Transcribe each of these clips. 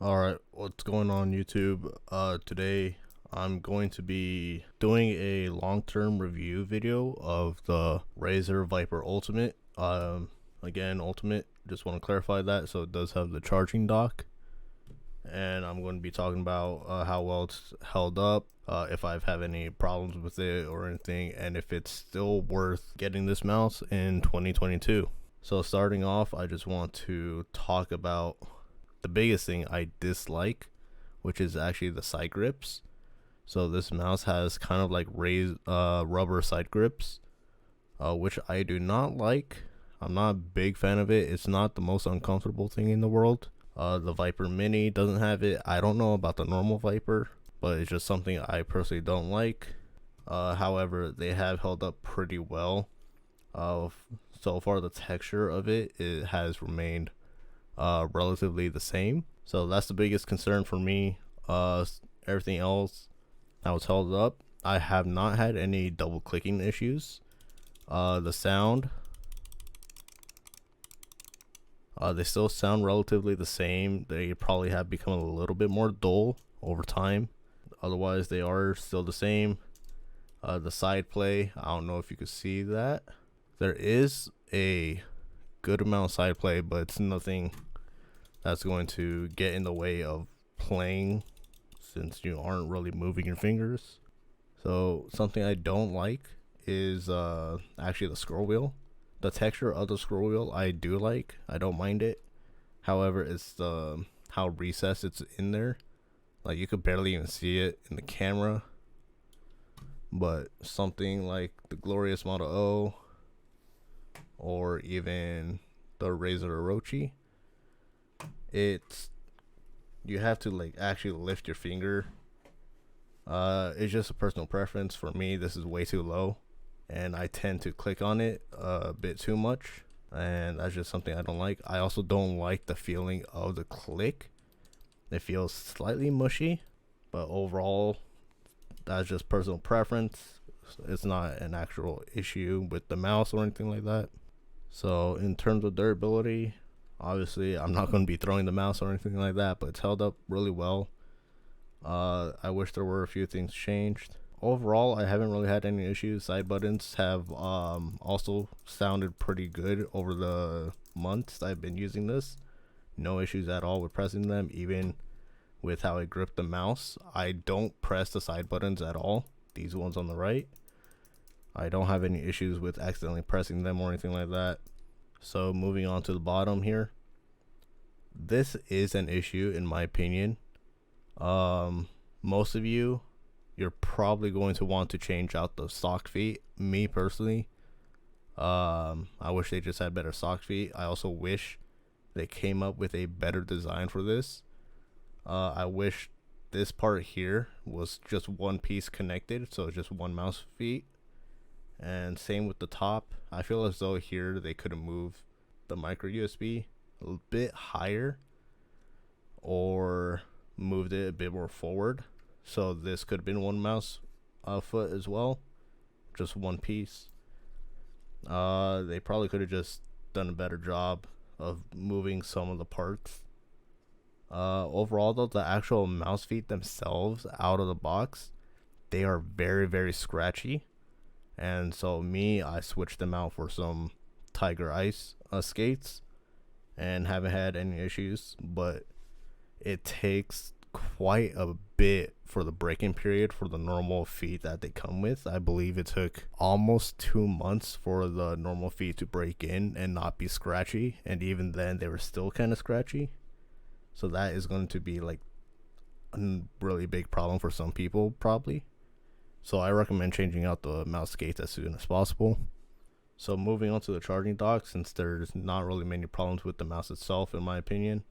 Alright, what's going on YouTube? Today I'm going to be doing a long-term review video of the Razer Viper Ultimate. Again, Ultimate, just want to clarify that, so it does have the charging dock. And I'm going to be talking about how well it's held up, if I've had any problems with it or anything, and if it's still worth getting this mouse in 2022. So starting off, I just want to talk about the biggest thing I dislike, which is actually the side grips. So this mouse has kind of like raised rubber side grips, which I do not like. I'm not a big fan of it. It's not the most uncomfortable thing in the world. The Viper Mini doesn't have it. I don't know about the normal Viper, but it's just something I personally don't like. However, they have held up pretty well. So far, the texture of it has remained relatively the same. So that's the biggest concern for me. Everything else that was held up, I have not had any double clicking issues. The sound, they still sound relatively the same. They probably have become a little bit more dull over time. Otherwise, they are still the same. The side play, I don't know if you could see that. There is a good amount of side play, but it's nothing that's going to get in the way of playing, since you aren't really moving your fingers. So something I don't like is actually the scroll wheel. The texture of the scroll wheel I do like. I don't mind it. However, it's the how recessed it's in there. Like, you could barely even see it in the camera. But something like the Glorious Model O, or even the Razer Orochi, you have to like actually lift your finger. It's just a personal preference. For me, this is way too low, and I tend to click on it a bit too much, and that's just something I don't like. I also don't like the feeling of the click. It feels slightly mushy, but overall, that's just personal preference. It's not an actual issue with the mouse or anything like that. So in terms of durability, obviously I'm not going to be throwing the mouse or anything like that, but it's held up really well. I wish there were a few things changed. Overall, I haven't really had any issues. Side buttons have also sounded pretty good over the months I've been using this. No issues at all with pressing them, even with how I grip the mouse. I don't press the side buttons at all, these ones on the right. I don't have any issues with accidentally pressing them or anything like that. So moving on to the bottom here, this is an issue in my opinion. Most of you're probably going to want to change out the sock feet. Me personally, I wish they just had better sock feet. I also wish they came up with a better design for this. I wish this part here was just one piece connected, so just one mouse feet. And same with the top. I feel as though here they could have moved the micro USB a bit higher, or moved it a bit more forward, so this could have been one mouse foot as well, just one piece. They probably could have just done a better job of moving some of the parts. Overall though, the actual mouse feet themselves out of the box, they are very, very scratchy. And so I switched them out for some Tiger Ice skates, and haven't had any issues. But it takes quite a bit for the break-in period for the normal feet that they come with. I believe it took almost 2 months for the normal feet to break in and not be scratchy, and even then they were still kind of scratchy. So that is going to be like a really big problem for some people probably. So I recommend changing out the mouse skates as soon as possible. So moving on to the charging dock, since there's not really many problems with the mouse itself in my opinion,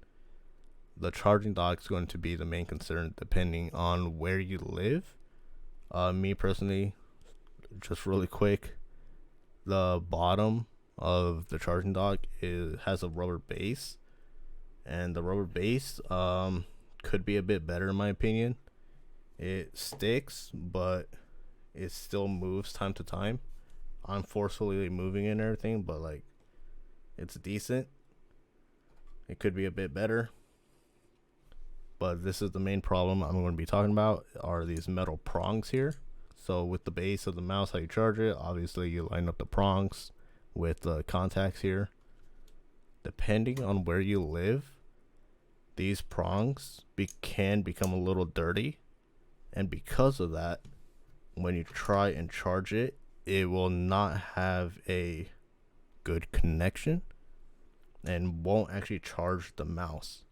the charging dock is going to be the main concern depending on where you live. Me personally, just really quick, the bottom of the charging dock has a rubber base, and the rubber base could be a bit better in my opinion. It sticks, but it still moves time to time. I'm forcefully moving it and everything, but like, it's decent. It could be a bit better. but this is the main problem I'm going to be talking about, are these metal prongs here. So with the base of the mouse, how you charge it, obviously you line up the prongs with the contacts here. Depending on where you live, these prongs can become a little dirty, and because of that, when you try and charge it, it will not have a good connection and won't actually charge the mouse.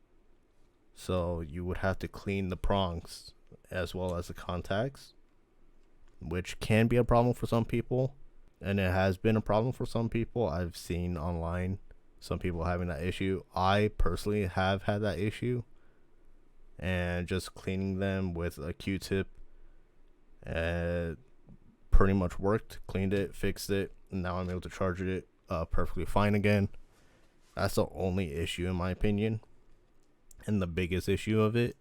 So you would have to clean the prongs as well as the contacts, which can be a problem for some people, and it has been a problem for some people. I've seen online some people having that issue. I personally have had that issue, and just cleaning them with a Q-tip pretty much worked. Cleaned it, fixed it, and now I'm able to charge it perfectly fine again. That's the only issue in my opinion, and the biggest issue of it,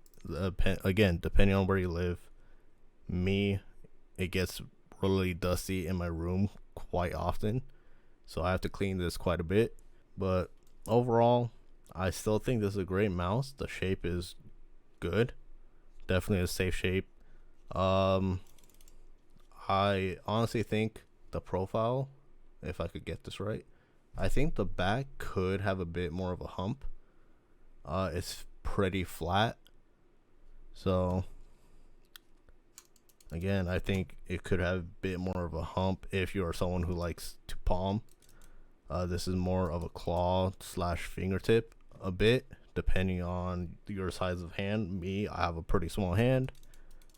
again, depending on where you live. It gets really dusty in my room quite often, so I have to clean this quite a bit. But overall, I still think this is a great mouse. The shape is good, definitely a safe shape. I honestly think the profile, if I could get this right, I think the back could have a bit more of a hump. It's pretty flat, so again, I think it could have a bit more of a hump if you are someone who likes to palm. This is more of a claw / fingertip a bit, depending on your size of hand. I have a pretty small hand,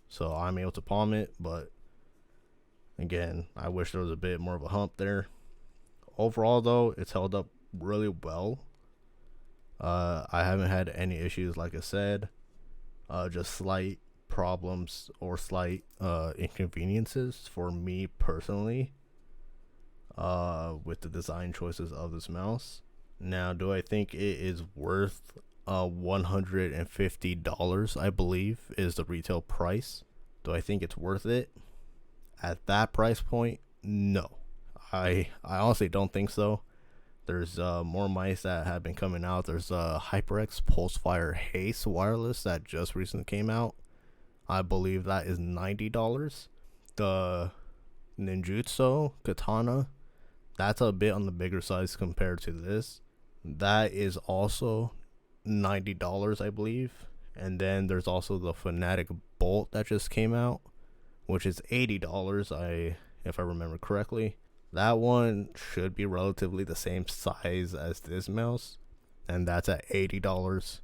so I'm able to palm it, but again, I wish there was a bit more of a hump there. Overall though, it's held up really well. I haven't had any issues, like I said. Just slight problems or slight inconveniences for me personally with the design choices of this mouse. Now, do I think it is worth $150, I believe is the retail price? Do I think it's worth it at that price point? No, I honestly don't think so. There's more mice that have been coming out. There's a HyperX Pulsefire Haste wireless that just recently came out. I believe that is $90. The Ninjutsu Katana, that's a bit on the bigger size compared to this. That is also $90, I believe. And then there's also the Fanatic Bolt that just came out, which is $80, if I remember correctly. That one should be relatively the same size as this mouse, and that's at $80.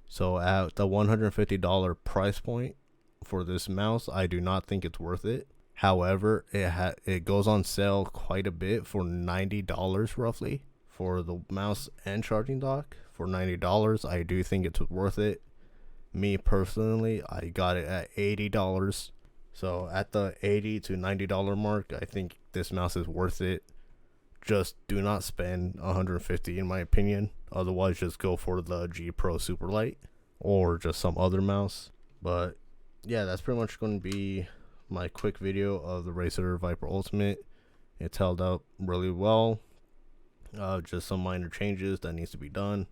So at the $150 price point for this mouse, I do not think it's worth it. However, it goes on sale quite a bit for $90 roughly for the mouse and charging dock. For $90, I do think it's worth it. Me personally, I got it at $80. So at the $80 to $90 mark, I think this mouse is worth it. Just do not spend $150 in my opinion. Otherwise, just go for the G Pro Superlight or just some other mouse. But yeah, that's pretty much going to be my quick video of the Razer Viper Ultimate. It's held up really well. Just some minor changes that needs to be done.